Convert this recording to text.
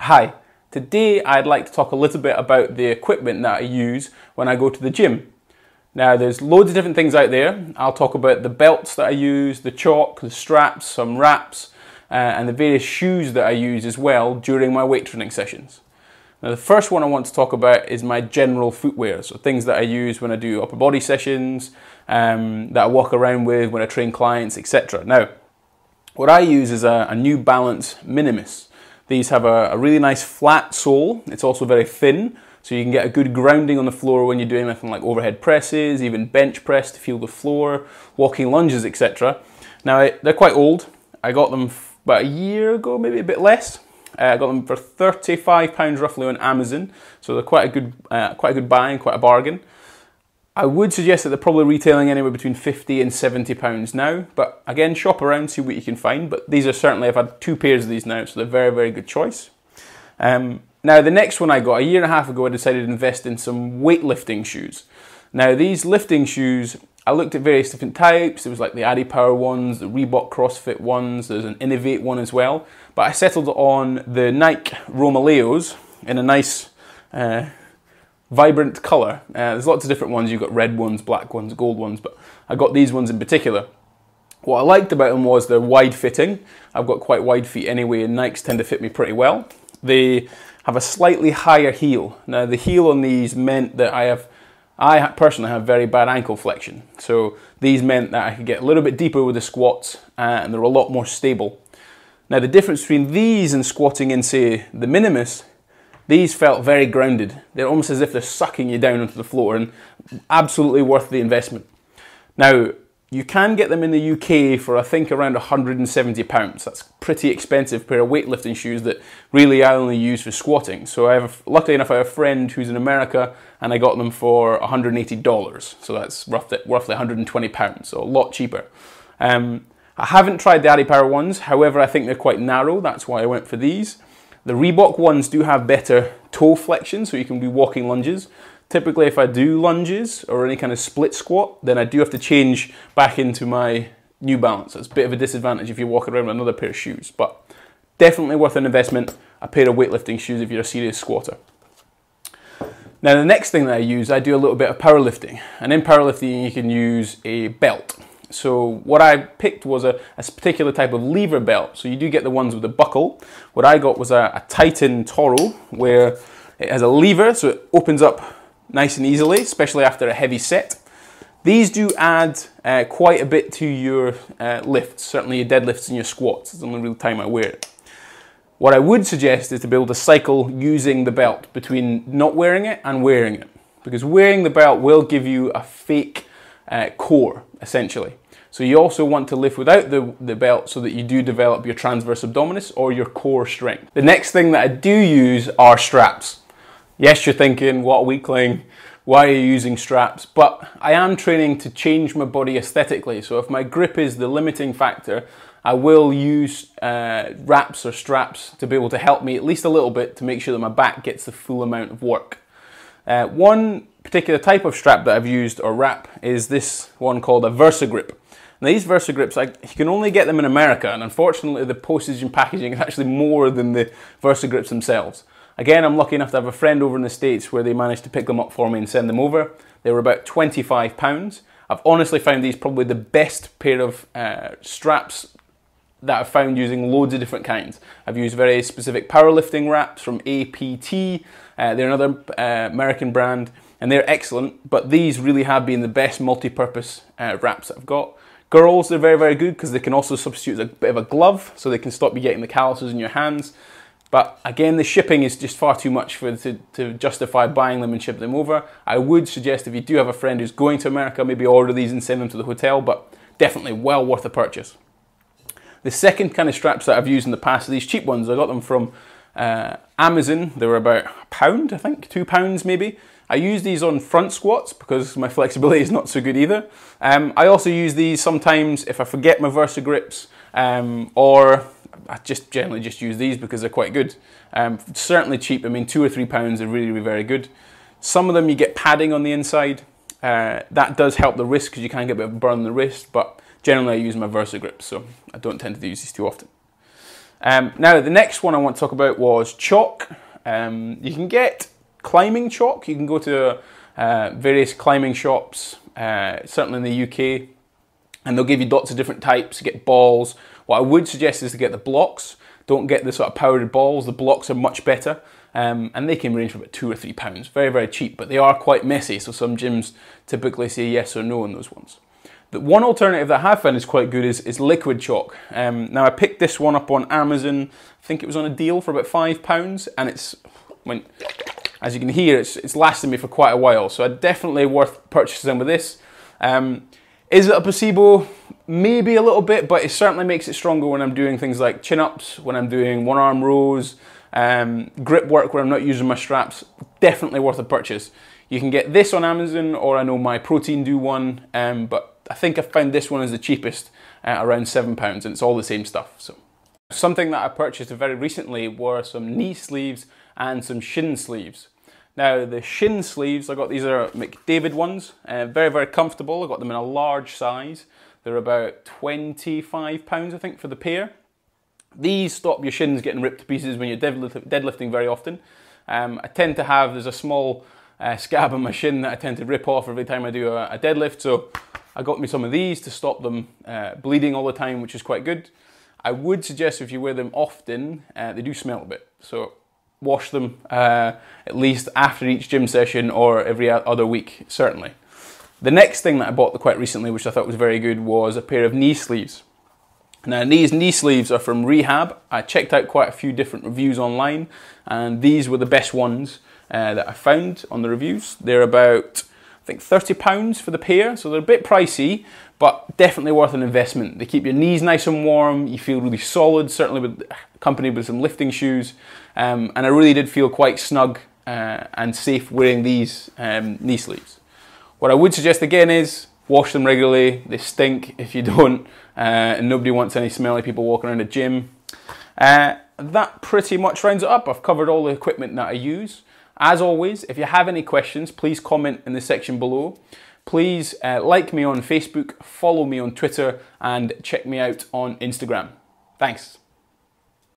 Hi, today I'd like to talk a little bit about the equipment that I use when I go to the gym. Now there's loads of different things out there. I'll talk about the belts that I use, the chalk, the straps, some wraps, and the various shoes that I use as well during my weight training sessions. Now the first one I want to talk about is my general footwear, so things that I use when I do upper body sessions, that I walk around with when I train clients, etc. Now, what I use is a New Balance Minimus. These have a really nice flat sole. It's also very thin, so you can get a good grounding on the floor when you're doing anything like overhead presses, even bench press to feel the floor, walking lunges, etc. Now, they're quite old. I got them about a year ago, maybe a bit less. I got them for £35 roughly on Amazon, so they're quite a good buy and quite a bargain. I would suggest that they're probably retailing anywhere between £50 and £70 now, but again, shop around, see what you can find. But these are certainly, I've had 2 pairs of these now, so they're a very, very good choice. Now, the next one I got, a year and a half ago, I decided to invest in some weightlifting shoes. Now, these lifting shoes, I looked at various different types. There was like the Power ones, the Reebok CrossFit ones, there's an Innovate one as well. But I settled on the Nike Romaleos in a nice, vibrant colour. There's lots of different ones. You've got red ones, black ones, gold ones, but I got these ones in particular. What I liked about them was they're wide fitting. I've got quite wide feet anyway, and Nikes tend to fit me pretty well. They have a slightly higher heel. Now the heel on these meant that I personally have very bad ankle flexion. So these meant that I could get a little bit deeper with the squats, and they're a lot more stable. Now the difference between these and squatting in, say, the Minimus, these felt very grounded. They're almost as if they're sucking you down onto the floor, and absolutely worth the investment. Now, you can get them in the UK for I think around £170. That's a pretty expensive pair of weightlifting shoes that really I only use for squatting. So luckily enough, I have a friend who's in America, and I got them for $180. So that's roughly £120, so a lot cheaper. I haven't tried the Power ones, however I think they're quite narrow, that's why I went for these. The Reebok ones do have better toe flexion, so you can do walking lunges. Typically, if I do lunges or any kind of split squat, then I do have to change back into my New Balance. It's a bit of a disadvantage if you're walking around with another pair of shoes, but definitely worth an investment, a pair of weightlifting shoes if you're a serious squatter. Now, the next thing that I do a little bit of powerlifting, and in powerlifting you can use a belt. So what I picked was a particular type of lever belt. So you do get the ones with the buckle. What I got was a Titan Toro, where it has a lever, so it opens up nice and easily, especially after a heavy set. These do add quite a bit to your lifts, certainly your deadlifts and your squats. It's the only real time I wear it. What I would suggest is to be able to cycle using the belt between not wearing it and wearing it, because wearing the belt will give you a fake core, essentially. So you also want to lift without the belt so that you do develop your transverse abdominis or your core strength. The next thing that I do use are straps. Yes, you're thinking, what a weakling, why are you using straps? But I am training to change my body aesthetically, so if my grip is the limiting factor, I will use wraps or straps to be able to help me at least a little bit to make sure that my back gets the full amount of work. One particular type of strap that I've used, or wrap, is this one called a VersaGrip. Now these VersaGrips, you can only get them in America, and unfortunately the postage and packaging is actually more than the VersaGrips themselves. Again, I'm lucky enough to have a friend over in the States where they managed to pick them up for me and send them over. They were about £25. I've honestly found these probably the best pair of straps that I've found using loads of different kinds. I've used very specific powerlifting wraps from APT. They're another American brand, and they're excellent, but these really have been the best multi-purpose wraps that I've got. Girls, they're very, very good because they can also substitute a bit of a glove, so they can stop you getting the calluses in your hands. But again, the shipping is just far too much to justify buying them and ship them over. I would suggest if you do have a friend who's going to America, maybe order these and send them to the hotel, but definitely well worth a purchase. The second kind of straps that I've used in the past are these cheap ones. I got them from Amazon. They were about £1, I think, £2 maybe. I use these on front squats because my flexibility is not so good either. I also use these sometimes if I forget my VersaGrips, or I just generally just use these because they're quite good. Certainly cheap. I mean, £2 or £3 are really, really very good. Some of them you get padding on the inside. That does help the wrist because you can get a bit of burn on the wrist, but generally I use my VersaGrips, so I don't tend to use these too often. Now, the next one I want to talk about was chalk. You can get climbing chalk. You can go to various climbing shops, certainly in the UK, and they'll give you lots of different types. You get balls. What I would suggest is to get the blocks. Don't get the sort of powdered balls. The blocks are much better, and they can range from about £2 or £3. Very, very cheap, but they are quite messy, so some gyms typically say yes or no on those ones. The one alternative that I have found is quite good is liquid chalk. Now, I picked this one up on Amazon. I think it was on a deal for about £5, and it's, as you can hear, it's lasted me for quite a while, so definitely worth purchasing with this. Is it a placebo? Maybe a little bit, but it certainly makes it stronger when I'm doing things like chin-ups, when I'm doing one-arm rows, grip work where I'm not using my straps. Definitely worth a purchase. You can get this on Amazon, or I know My Protein do one, but I think I found this one as the cheapest, around £7, and it's all the same stuff. So, something that I purchased very recently were some knee sleeves and some shin sleeves. Now, the shin sleeves, these are McDavid ones, very, very comfortable. I got them in a large size. They're about £25, I think, for the pair. These stop your shins getting ripped to pieces when you're deadlifting very often. I tend to have, there's a small scab on my shin that I tend to rip off every time I do a deadlift, so I got me some of these to stop them bleeding all the time, which is quite good. I would suggest if you wear them often, they do smell a bit, so wash them at least after each gym session or every other week, certainly. The next thing that I bought quite recently, which I thought was very good, was a pair of knee sleeves. Now, these knee sleeves are from Rehab. I checked out quite a few different reviews online, and these were the best ones that I found on the reviews. They're about, I think, £30 for the pair, so they're a bit pricey, but definitely worth an investment. They keep your knees nice and warm, you feel really solid, certainly accompanied with some lifting shoes, and I really did feel quite snug and safe wearing these knee sleeves. What I would suggest again is wash them regularly. They stink if you don't, and nobody wants any smelly people walking around a gym. That pretty much rounds it up. I've covered all the equipment that I use. As always, if you have any questions, please comment in the section below. Please like me on Facebook, follow me on Twitter, and check me out on Instagram. Thanks.